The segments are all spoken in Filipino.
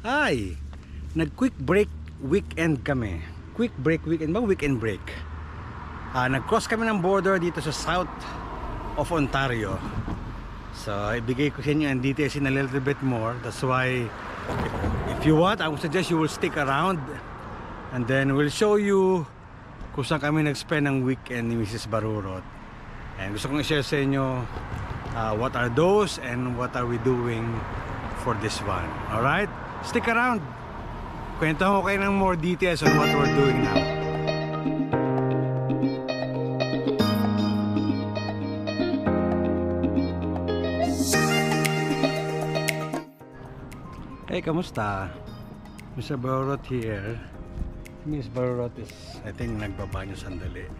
Ay, nag-quick break weekend kami. Quick break weekend ba? Weekend break. Nag-cross kami ng border dito sa south of Ontario. So, ibigay ko sa inyo ang details in a little bit more. That's why, if you want, I would suggest you will stick around. And then, we'll show you kung saan kami nag-spend ng weekend ni Mrs. Barurot. And gusto kong i-share sa inyo what are those and what are we doing for this one. Alright? Stick around. Kwento ko kayo ng more details on what we're doing now. Hey, kamusta? Mr. Barurot here. Miss Barurot is, I think, nagbabanyo sandali.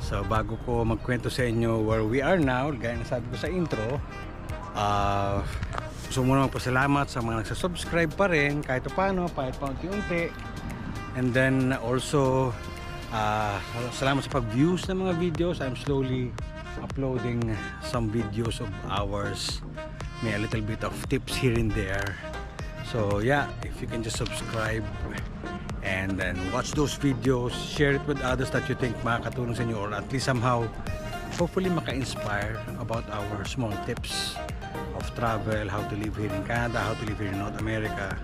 So, bago ko magkwento sa inyo where we are now, gaya na sabi ko sa intro, gusto mo naman pasalamat sa mga nagsasubscribe pa rin, kahit paano, kahit pa unti-unti. And then, also, salamat sa pag-views ng mga videos. I'm slowly uploading some videos of ours. May a little bit of tips here and there. So yeah, if you can just subscribe and then watch those videos, share it with others that you think makakatulong sa inyo, or at least somehow hopefully maka-inspire about our small tips of travel, how to live here in Canada, how to live here in North America.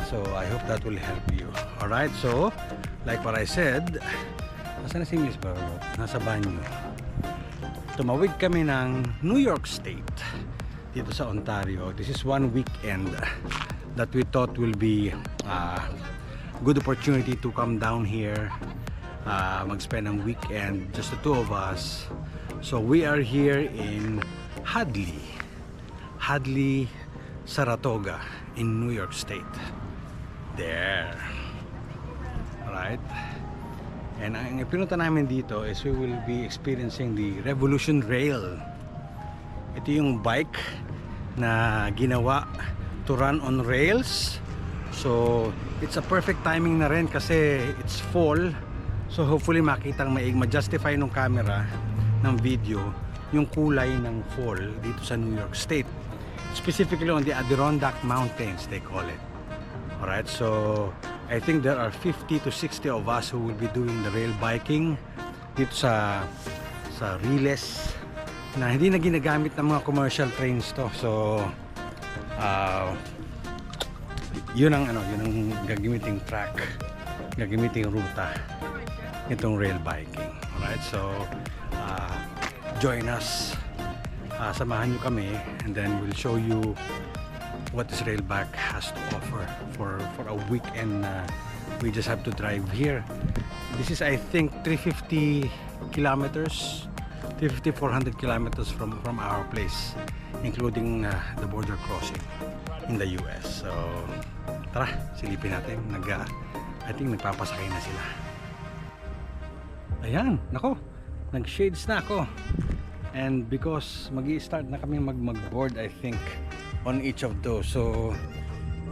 So I hope that will help you. Alright, so like what I said, nasa na si Miss Barurot? Nasa banyo. Tumawid kami ng New York State dito sa Ontario. This is one weekend that we thought will be good opportunity to come down here, mag-spend ang weekend, just the two of us. So we are here in Hadley, Saratoga in New York State. There. Alright. And ang pinunta namin dito is we will be experiencing the Revolution Rail. Ito yung bike na ginawa to run on rails. So it's a perfect timing na rin kasi it's fall. So hopefully makitang ma-justify ng camera ng video yung kulay ng fall dito sa New York State, specifically on the Adirondack Mountains they call it. Alright, so I think there are 50 to 60 of us who will be doing the rail biking dito sa Riles na hindi na ginagamit ng mga commercial trains to. So yun ang gagamiting track, gagamiting ruta itong rail biking. Alright, so join us, samahan nyo kami, and then we'll show you what this rail bike has to offer for a weekend. We just have to drive here. This is, I think, 350 kilometers, 400 kilometers from our place, including the border crossing in the US. So tara, silipin natin. I think nagpapasakay na sila. Ayan, nako, nag-shades na ako. And because magi-start na kami mag-board, I think, on each of those. So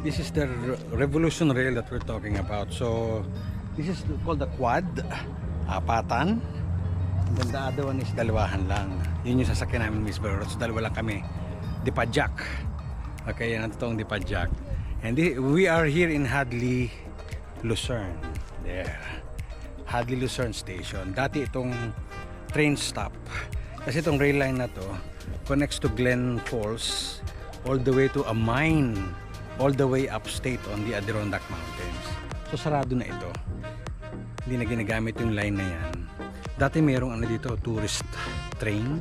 this is the Revolution Rail that we're talking about. So this is called the quad, apatan. And then the other one is dalawahan lang. Yun yung sasakyan namin, Miss Barurot. So dalawa lang kami. Dipadjak. Okay, yan ang totoong Dipadjak. And we are here in Hadley, Lucerne. There. Hadley Lucerne Station. Dati itong train stop. Kasi itong rail line na to connects to Glen Falls all the way to a mine all the way upstate on the Adirondack Mountains. So sarado na ito. Hindi na ginagamit yung line na yan. Dati mayroong dito, tourist train.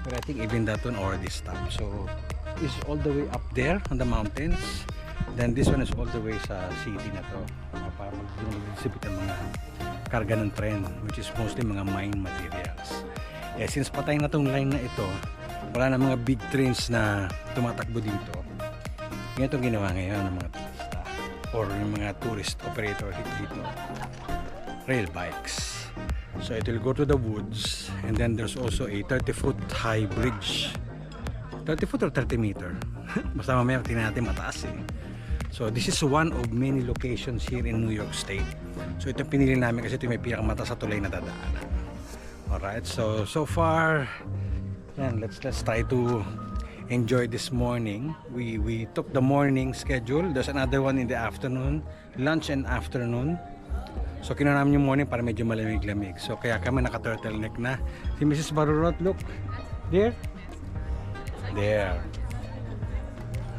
But I think even that one already stopped. So it's all the way up there on the mountains. Then this one is all the way sa city na to, para mag-disipit ang mga karga ng tren, which is mostly mga mine materials. Since patay na tong line na ito, wala na mga big trains na tumatakbo dito. Ganito ginawa ngayon ng mga turista or yung mga tourist operator dito. Rail bikes. So it will go to the woods, and then there's also a 30-foot high bridge. 30 foot or 30 meter? Basta mamaya tingnan natin, mataas eh. So this is one of many locations here in New York State. So ito pinili namin kasi ito may pinakamataas sa tulay na dadaanan. Alright, so far yan, let's try to enjoy this morning. We took the morning schedule. There's another one in the afternoon, lunch and afternoon. So kinuha namin yung morning para medyo malamig-lamig. So kaya kami naka-turtleneck na. Si Mrs. Barurot, look. There. There.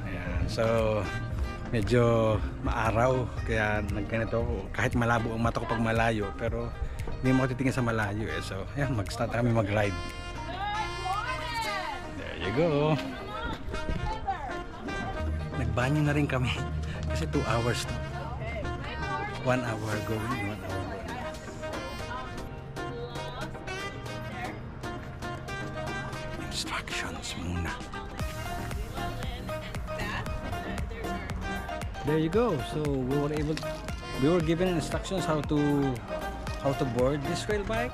Ayan. So medyo maaraw. Kaya nagganito ako. Kahit malabo ang mata ko pag malayo. Pero hindi mo titingin sa malayo eh. So ayan, mag-start kami mag-ride. There you go. Nagbanyo na rin kami. Kasi 2 hours to. 1 hour going, 1 hour going. Instructions muna. There you go. So we were given instructions how to board this rail bike.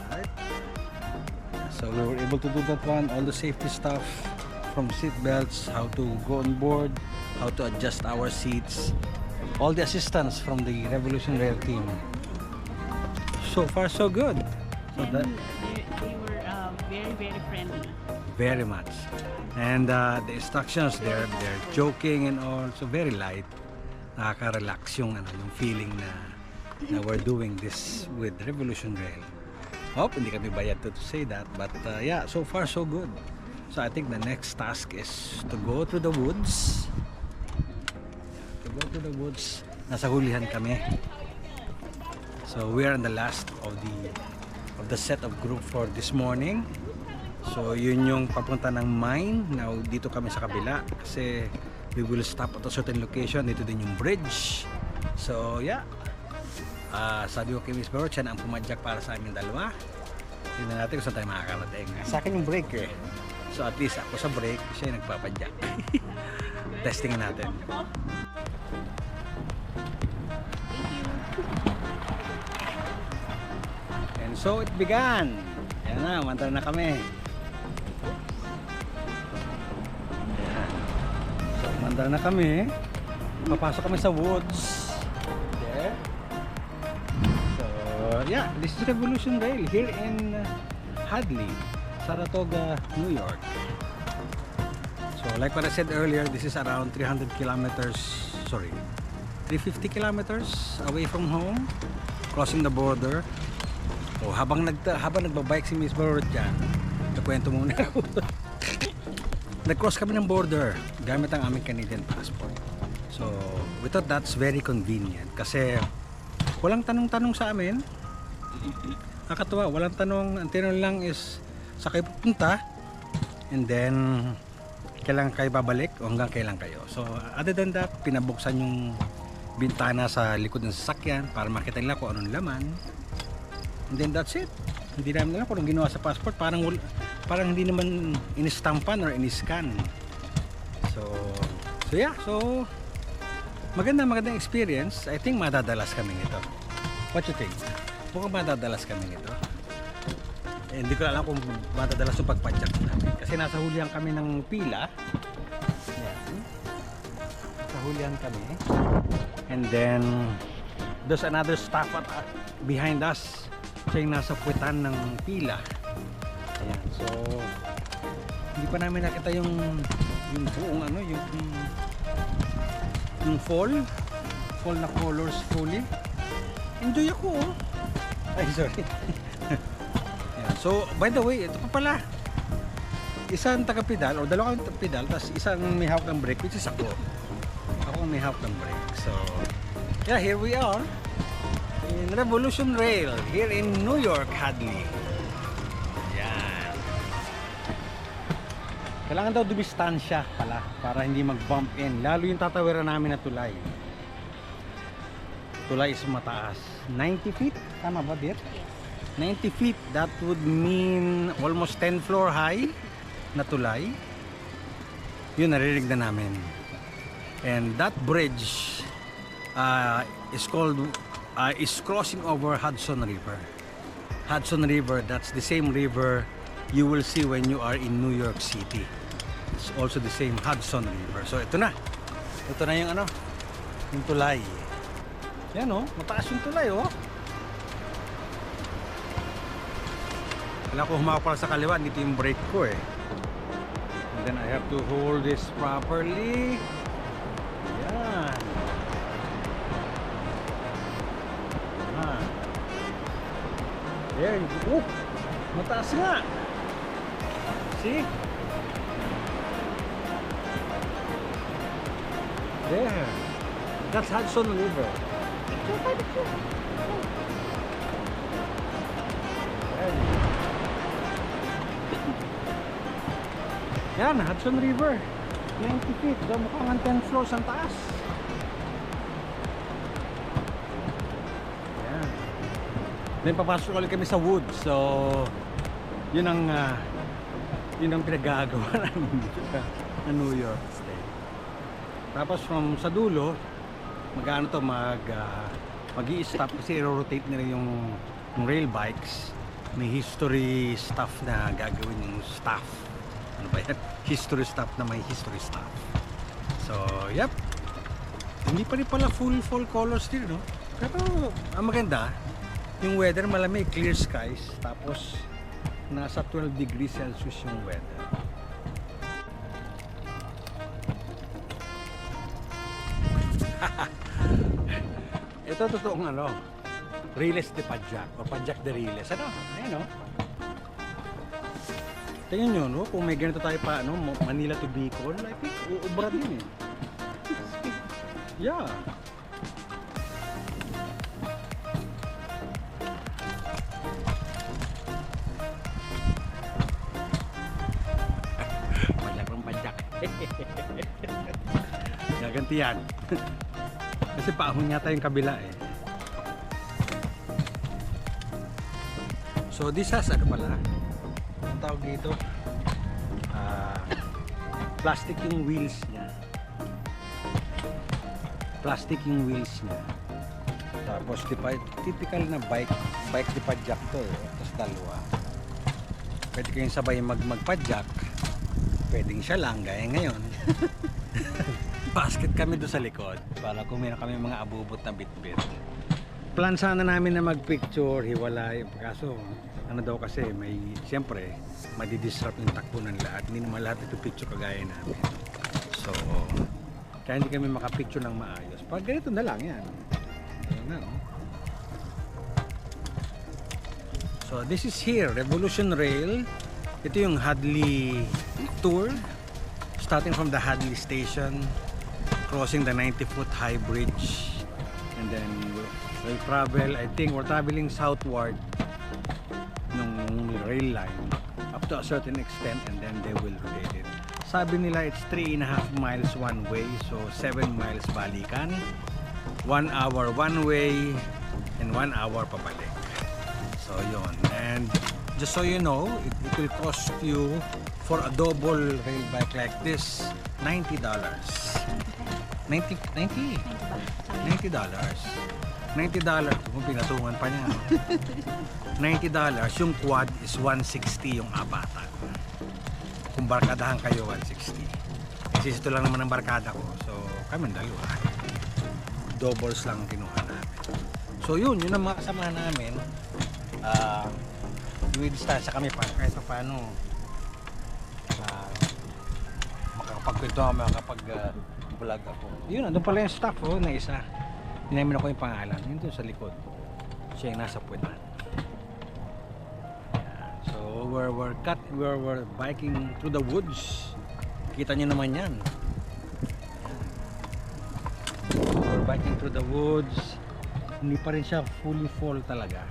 Right. So we were able to do that one, all the safety stuff from seat belts, how to go on board, how to adjust our seats. All the assistance from the Revolution Rail team. So far, so good. So that They were very, very friendly. very much, and the instructions they're joking and all, so very light. Nakaka-relax yung feeling na we're doing this with Revolution Rail. Hope hindi kami bayad to say that, but yeah, so far so good. So I think the next task is to go through the woods. Go to the woods. Nasa hulihan kami. So we are in the last of the set of group for this morning. So yun yung papunta ng mine. Now dito kami sa kabila kasi we will stop at a certain location. Dito din yung bridge. So yeah. Sabi ko kay Miss Baro, siya na ang pumadyak para sa amin dalawa. Tingnan natin kung saan tayo makakarating. Sa akin yung brake eh. So at least ako sa brake, siya yung nagpapadyak. Testingin natin. And so it began. Ayan na, umandar na kami. Ayan. So umandar na kami. Papasok kami sa woods. There. So yeah, this is Revolution Rail here in Hadley, Saratoga, New York. So like what I said earlier, this is around 350 kilometers away from home, crossing the border. So habang nagbabike si Miss Barurot dyan, nakwento muna ako. Nag-cross kami ng border gamit ang aming Canadian passport. So we thought that's very convenient kasi walang tanong-tanong sa amin. Nakakatuwa, walang tanong. Ang tinanong lang is sa kayo pupunta and then kailan kayo babalik o hanggang kailan kayo. So other than that, pinabuksan yung bintana sa likod ng sasakyan para makita nila kung anong laman. And then that's it. Hindi namin alam kung anong ginawa sa passport. Parang hindi naman in-stampan or in-scan. So yeah. So magandang experience. I think madadalas kami nito. What you think? Mukhang madadalas kami nito. Eh, hindi ko alam kung madadalas yung pagpadyak namin. Kasi nasa hulihan kami ng pila. Yan. Nasa hulihan kami. And then there's another staff behind us. Siya yung nasa puwetan ng pila. Ayan. So hindi pa namin nakita yung buong yung fall na colors fully. Enjoy ako oh. Ay sorry. Ayan. So by the way, ito pa pala. Isang taga-pedal o dalawang pedal, tapos isang may hawak ng brake, which is ako. Ako ang may hawak ng brake. So yeah, here we are in Revolution Rail here in New York, Hadley. Yan. Kailangan daw dumistansya pala para hindi mag-bump in. Lalo yung tatawiran namin na tulay. Tulay is mataas. 90 feet? Tama ba, dear? 90 feet. That would mean almost 10 floor high na tulay. Yun, naririnig na namin. And that bridge is crossing over Hudson River. Hudson River, that's the same river you will see when you are in New York City. It's also the same Hudson River. So ito na. Ito na yung yung tulay. Yan oh, mataas yung tulay oh. Kailangan ko humawak pala sa kaliwa, dito yung brake ko eh. then I have to hold this properly. Yan. Ah. There you go. Oh, mataas nga. See? There. That's Hudson River. Yan, Hudson River. 90 feet. So, mukhang ang 10 floors ang taas. Yan. Then papasok ulit kami sa woods. So, yun ang pinagagawa namin dito sa New York State. Tapos from sa dulo, mag-i-stop kasi i-rotate nila yung rail bikes. May history stuff na gagawin yung staff. Ano ba yan? History stuff na may history stuff. So, yep. Hindi pa rin pala full colors din, no? Pero ang maganda, yung weather malamig, clear skies. Tapos, nasa 12 degrees Celsius yung weather. Ito totoong Riles de Padjak o Padjak de Riles. Ayun, no? Tingnan nyo, no? Kung may ganito tayo pa, Manila to Bicol, I think uubra din eh. Yeah. Padjak ng Padjak. Gaganti yan. Kasi paahon yata yung kabila eh. So this has pala, ang tawag dito, plastic yung wheels niya. Plastic yung wheels niya. Tapos typical na bike di Padjak to eh. Tapos dalawa. Pwede kayong sabay magpadjak. Pwedeng siya lang, gaya ngayon. Basket kami doon sa likod para kung meron kami mga abubot na bitbit. Plan sana namin na magpicture, hiwalay. Kaso, daw kasi, siyempre, madidisrupt yung takbo ng lahat. Hindi naman lahat ito picture kagaya namin. So, kaya hindi kami makapicture ng maayos. Pag ganito na lang yan. Ayan na, no? So, this is here, Revolution Rail. Ito yung Hadley tour. Starting from the Hadley station, crossing the 90-foot high bridge. And then, we'll travel, I think we're traveling southward ng rail line up to a certain extent, and then they will relate it. Sabi nila it's 3.5 miles one way, so 7 miles balikan, 1 hour one way, and 1 hour pabalik. So yun, and just so you know, it will cost you for a double rail bike like this $90. $90 kung pinatungan pa niya, no? $90. Yung quad is $160 yung abatan. Kung barkadahan kayo, $160. Kasi ito lang naman ang barkada ko, so kami dalawa, doubles lang kinuha namin. So yun ang mga kasama namin. May distansya kami pa kahit pa paano makakapagkwento ako, makakapag-vlog ako. Yun, andun pala yung staff na isa. Hinamin ako yung pangalan. Yun doon sa likod. Siya yung nasa puwetan. So we're biking through the woods. Kita nyo naman yan. We're biking through the woods. Hindi pa rin siya fully fall talaga.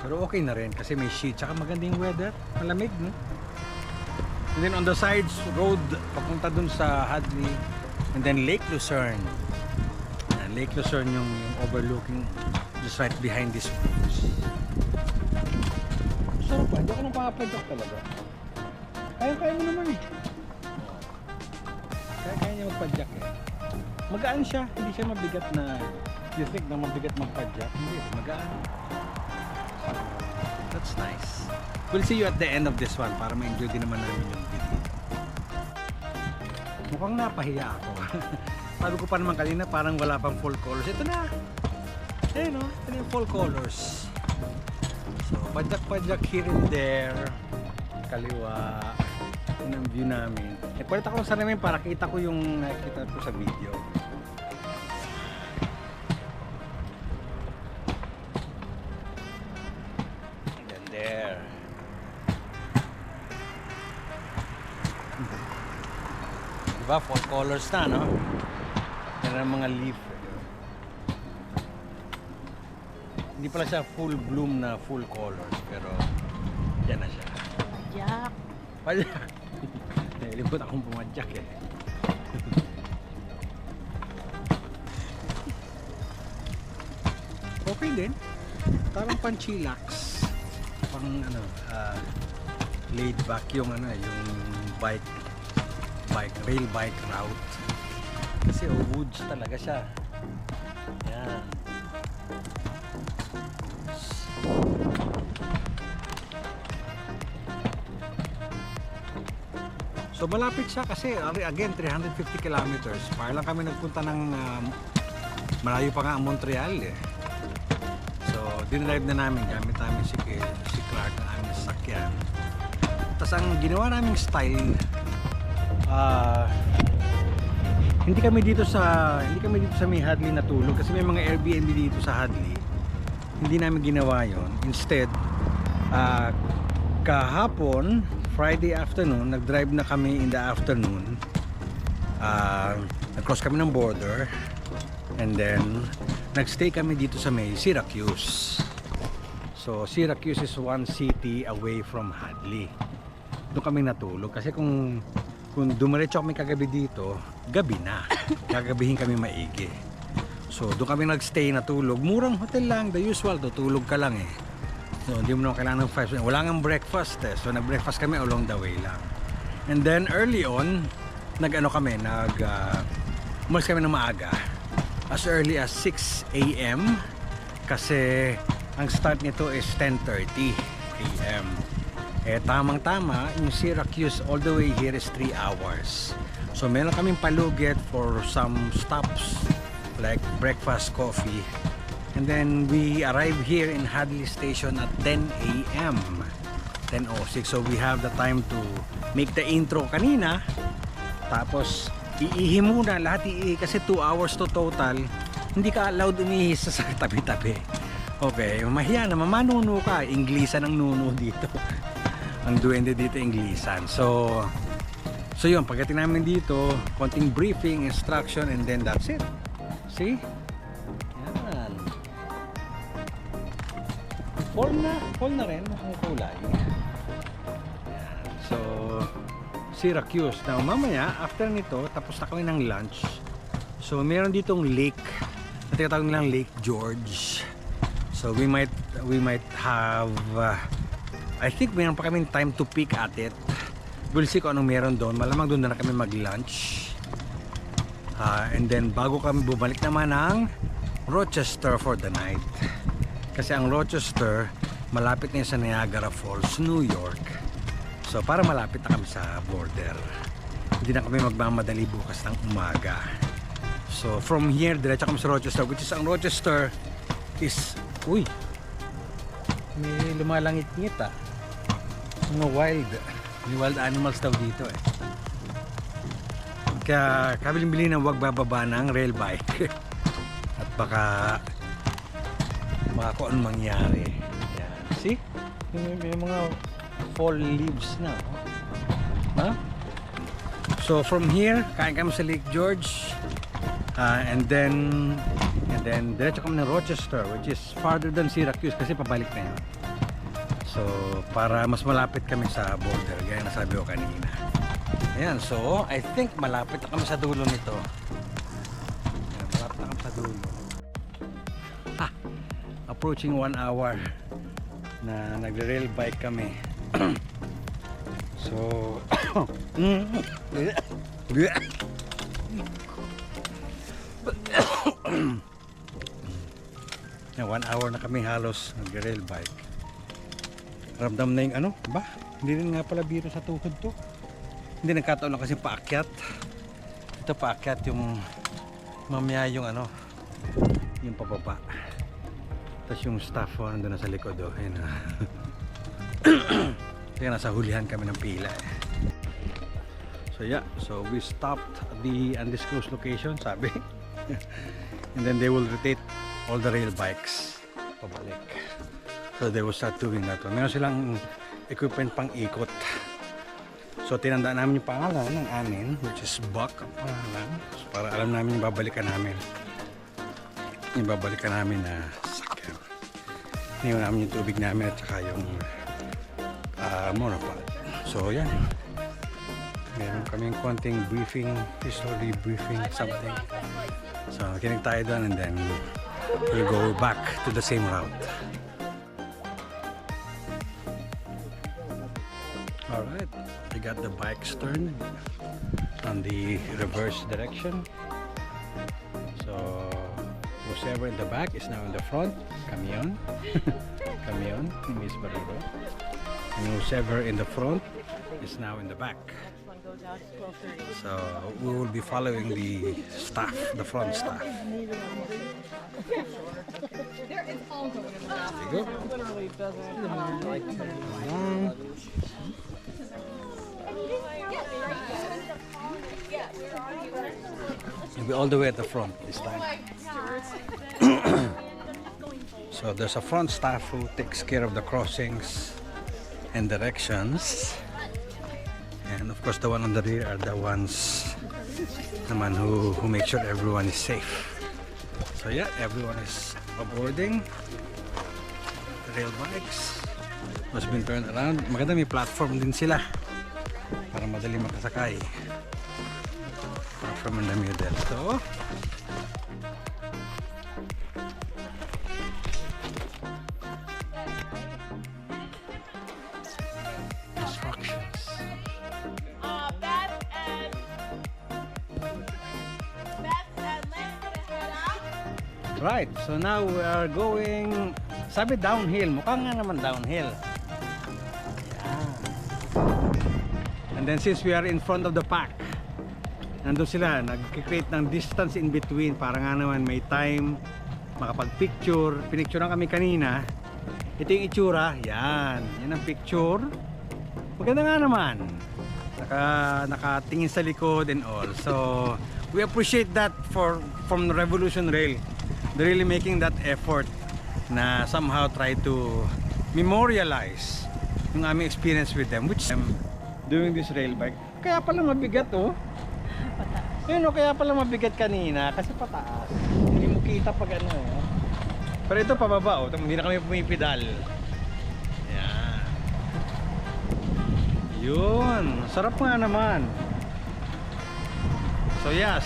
Pero okay na rin kasi may shade. Tsaka maganda yung weather. Malamig, no? And then on the sides, road papunta dun sa Hadley. And then Lake Lucerne. Lake Lucerne yung overlooking just right behind this woods. Sarap pa, hindi ako nang pakapadyak talaga. Kaya mo naman eh. Kaya niya magpadyak eh. Magaan siya, hindi siya mabigat na you think na mabigat magpadyak. Hindi, magaan. That's nice. We'll see you at the end of this one para ma-enjoy din naman namin yung video. Mukhang napahiya ako. Sabi ko pa naman kanina parang wala pang full colors. Ito na. Ayun, no? Ito na yung full colors. So, padjak-padjak here and there. Kaliwa. Yun ang view namin. Palit ako ng salamin para kita ko yung nakita ko sa video. And then there. Diba? Fall colors na, no? Yan ang mga leaf. Hindi pala siya full bloom na full colors, pero yan na siya. Jack. Padyak! Nalibot akong pumadyak eh. Okay din. Parang pan-chillax. Pang ano, laid back yung ano, yung rail bike route. Kasi woods talaga siya. Yan. So malapit siya kasi again 350 kilometers. Para lang kami nagpunta ng malayo pa nga ang Montreal eh. So dinrive na namin gamit namin si Clark ang aming sasakyan. Tapos ang ginawa naming style hindi kami dito sa may Hadley natulog kasi may mga Airbnb dito sa Hadley. Hindi namin ginawa yon. Instead kahapon Friday afternoon, nag-drive na kami in the afternoon. Nag-cross kami ng border. And then, nag-stay kami dito sa may Syracuse. So, Syracuse is one city away from Hadley. Doon kami natulog. Kasi kung dumiretso kami kagabi dito, gabi na. Gagabihin kami maigi. So, doon kami nag-stay natulog. Murang hotel lang, the usual. Tutulog ka lang eh. So, hindi mo naman kailangan ng 5 minutes. Wala nga breakfast eh. So, nag-breakfast kami along the way lang. And then, early on, umalis kami ng maaga. As early as 6 a.m. Kasi, ang start nito is 10:30 a.m. Eh, tamang-tama, yung Syracuse all the way here is 3 hours. So, meron kaming palugit for some stops like breakfast, coffee. And then we arrive here in Hadley Station at 10 a.m. 10:06. So we have the time to make the intro kanina. Tapos iihi muna, lahat iihi kasi 2 hours to total. Hindi ka allowed umihi sa tabi-tabi. Okay, mahiya na, mamanuno ka. Inglisan ang nuno dito. Ang duwende dito, Inglisan. So yun, pagdating namin dito, konting briefing, instruction, and then that's it. See? Fall na rin ang kulay. Ayan. So, Syracuse. Now, mamaya, after nito, tapos na kami ng lunch. So, meron ditong lake. Tinatawag nilang Lake George. So, we might have, I think meron pa kaming time to peek at it. We'll see kung anong meron doon. Malamang doon na kami mag-lunch. And then, bago kami bumalik naman ng Rochester for the night. Kasi ang Rochester, malapit na yun sa Niagara Falls, New York. So, para malapit na kami sa border. Hindi na kami magmamadali bukas ng umaga. So, from here, diretso kami sa Rochester, which is ang Rochester is, uy, may lumalangit-ngit ah. Mga wild animals daw dito eh. Kaya, kabiling-bili na huwag bababa ng rail bike. At baka kung anong mangyari. Yan. See? May mga fall leaves na. Oh. Huh? So from here, kain kami sa Lake George. And then diretso kami ng Rochester, which is farther than Syracuse kasi pabalik na yun. So para mas malapit kami sa border, gaya na sabi ko kanina. Ayan, so I think malapit na kami sa dulo nito. Ayan, malapit na kami sa dulo. Approaching 1 hour na nagre-rail bike kami. So na 1 hour na kami halos nagre-rail bike. Ramdam na yung ano ba? Hindi rin nga pala biro sa tuhod to. Hindi, nagkataon lang kasi paakyat. Ito paakyat yung mamaya yung ano, yung pababa. Tapos yung staff nandun na sa likod oh. Ayun na. Kaya nasa hulihan kami ng pila eh. So yeah, so we stopped at the undisclosed location, sabi. And then they will rotate all the rail bikes pabalik. So they will start doing that. Meron silang equipment pang ikot. So tinandaan namin yung pangalan ng amin, which is Buck ang pangalan. So, para alam namin yung babalikan namin. Yung babalikan namin na sakyan. Iniwan namin yung tubig namin at saka yung monopod. So yan. Meron kaming konting briefing, history briefing, something. So nakinig tayo doon and then we'll go back to the same route. Alright, we got the bikes turned on the reverse direction. So whoever in the back is now in the front, camion. Camion, Miss Barrigo. And whoever in the front is now in the back. So we will be following the staff, the front staff. There you go. We'll be all the way at the front this time. So there's a front staff who takes care of the crossings and directions. And of course the one on the rear are the ones naman who make sure everyone is safe. So yeah, everyone is boarding. The rail bikes has been turned around. Maganda, may platform din sila para madali makasakay. Platform in the middle. So right, so now we are going, sabi downhill, mukhang nga naman downhill. Yeah. And then since we are in front of the pack, nandun sila, nag-create ng distance in between para nga naman may time makapag-picture. Pinicturean kami kanina. Ito yung itsura, yan ang picture. Maganda nga naman. Nakatingin sa likod and all. So we appreciate that from Revolution Rail. They're really making that effort na somehow try to memorialize yung aming experience with them, which I'm doing this rail bike. Kaya pala mabigat oh. Pataas. Yun oh, kaya pala mabigat kanina kasi pataas. Hindi mo kita pag ano oh. Pero ito pababa oh, hindi na kami pumipedal. Yan. Yun, sarap nga naman. So yeah,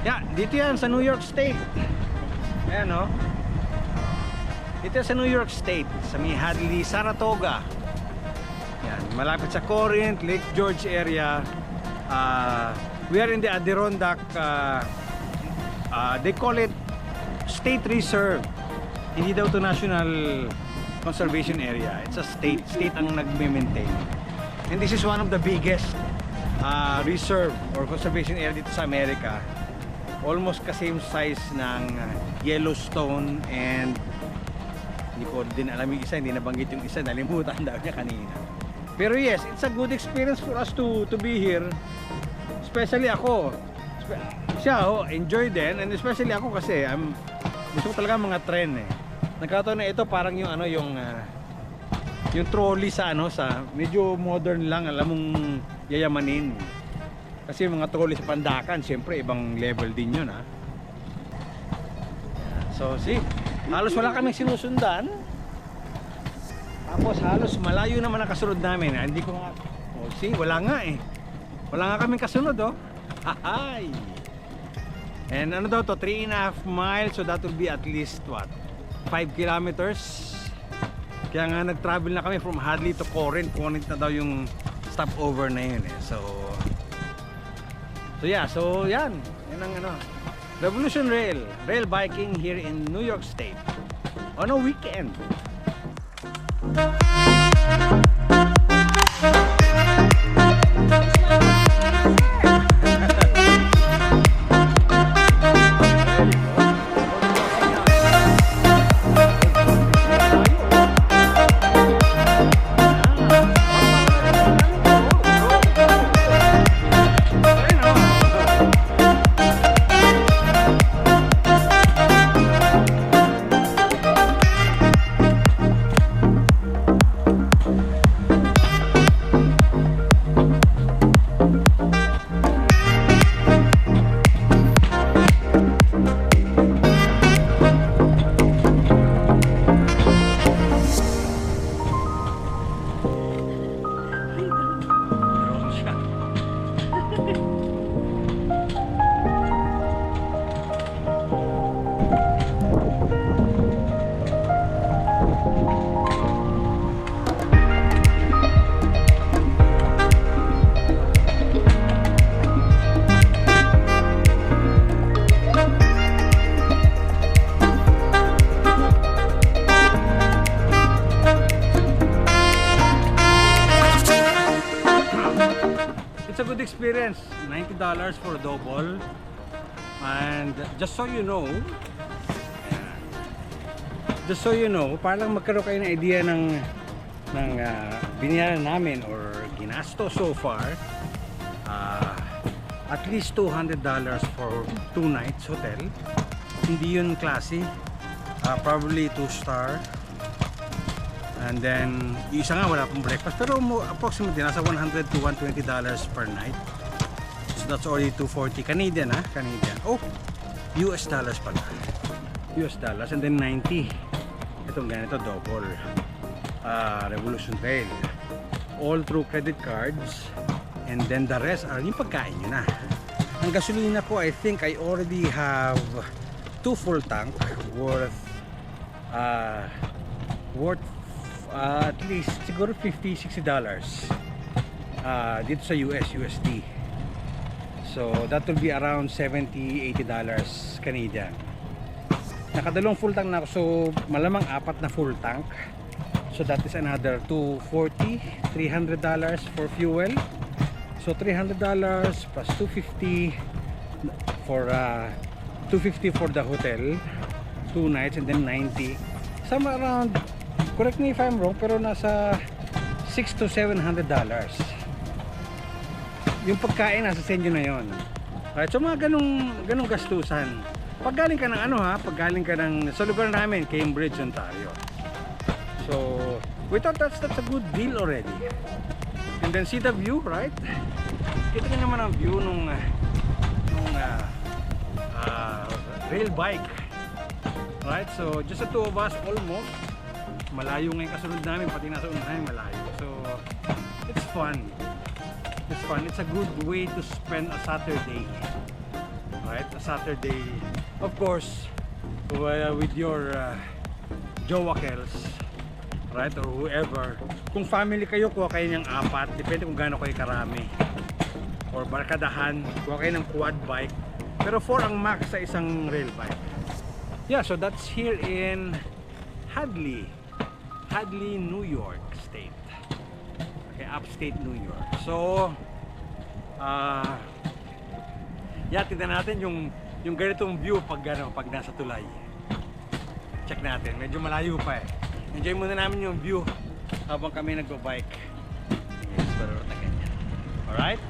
yeah, dito yan sa New York State. Ayan o. Dito sa New York State, sa may Hadley, Saratoga. Yan, malapit sa Corinth, Lake George area. We are in the Adirondack, they call it State Reserve. Hindi daw to National Conservation Area. It's a state ang nagme-maintain. And this is one of the biggest reserve or conservation area dito sa Amerika. Almost ka same size ng Yellowstone, and hindi ko din alam yung isa, hindi nabanggit yung isa, nalimutan daw niya kanina. Pero yes, it's a good experience for us to be here, especially ako. Siya enjoy din, and especially ako kasi gusto ko talaga mga tren eh. Nagkataon na ito parang yung ano yung trolley sa medyo modern lang, alam mong yayamanin. Kasi mga trolley sa Pandakan, siyempre ibang level din yun ha. So see, halos wala kaming sinusundan. Tapos halos malayo naman ang kasunod namin. Hindi ko nga, see, wala nga eh. Wala nga kaming kasunod oh. Hahay! And ano daw to, 3.5 miles, so that will be at least what? 5 kilometers. Kaya nga nag-travel na kami from Hadley to Corinth. Corinth na daw yung stopover na yun eh. So yeah, so yan ang Revolution Rail biking here in New York State on a weekend. for a double. And just so you know, para lang magkaroon kayo ng idea ng binayaran namin or ginasto so far, at least $200 for 2 nights hotel. Hindi yun classy, probably 2-star. And then yung isa nga wala pong breakfast, pero approximately nasa $100 to $120 per night. So that's already $240 Canadian, Canadian. Oh, US dollars pala. US dollars. And then 90 itong ganito double, Revolution Trail, all through credit cards. And then the rest are yung pagkain nyo na. Ang gasolina ko, I think I already have 2 full tank worth at least siguro $50-$60 dito sa USD. So that will be around $70-$80 Canadian. Nakadalawang full tank na ako, so malamang 4 na full tank. So that is another $240-$300 for fuel. So $300 plus $250 for $250 for the hotel, 2 nights, and then $90. Somewhere around, correct me if I'm wrong, pero nasa $600 to $700. Yung pagkain nasa sa inyo na yon. Right, so mga ganong gastusan. Pag galing ka ng pag galing ka ng sa lugar namin, Cambridge, Ontario. So we thought that's a good deal already. And then see the view, right? Kita nyo naman ang view nung rail bike. Right? So just the 2 of us almost. Malayo ngayon kasunod namin, pati nasa unahan malayo. So it's fun. It's fun. It's a good way to spend a Saturday. Right? A Saturday, of course, with your jowakels, right? Or whoever. Kung family kayo, kuha kayo ng 4. Depende kung gaano kayo karami. Or barkadahan, kuha kayo ng quad bike. Pero 4 ang max sa isang rail bike. Yeah, so that's here in Hadley, New York State. Okay, upstate New York. So, yeah, tignan natin yung ganitong view pag nasa tulay. Check natin, medyo malayo pa eh. Enjoy muna namin yung view habang kami nagbo-bike. Yes, pero na ganyan. Alright?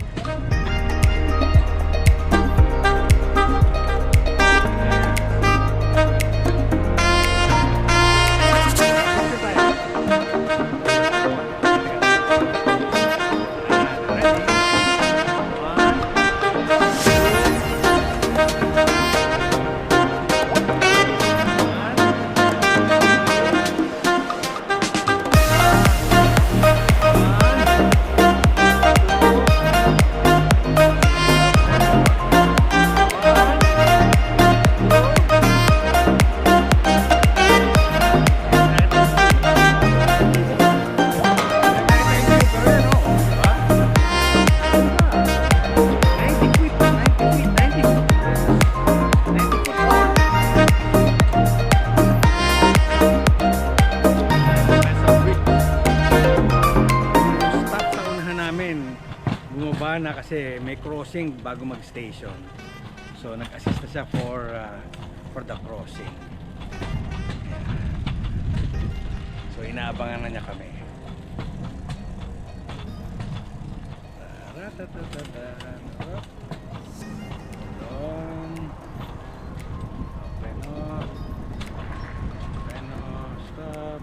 Bumaba na kasi may crossing bago mag-station. So nag-assist na siya for the crossing. So inaabangan na niya kami. Stop.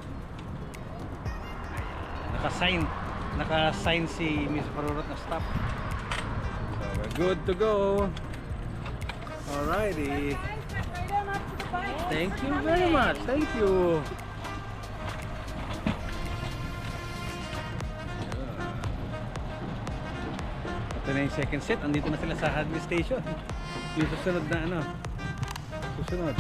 Naka-sign si Miss Parurot na stop. So we're good to go. Alrighty. Thank you very much. Thank you. Ito na yung second set. Andito na sila sa Hadley Station. Yung susunod na susunod.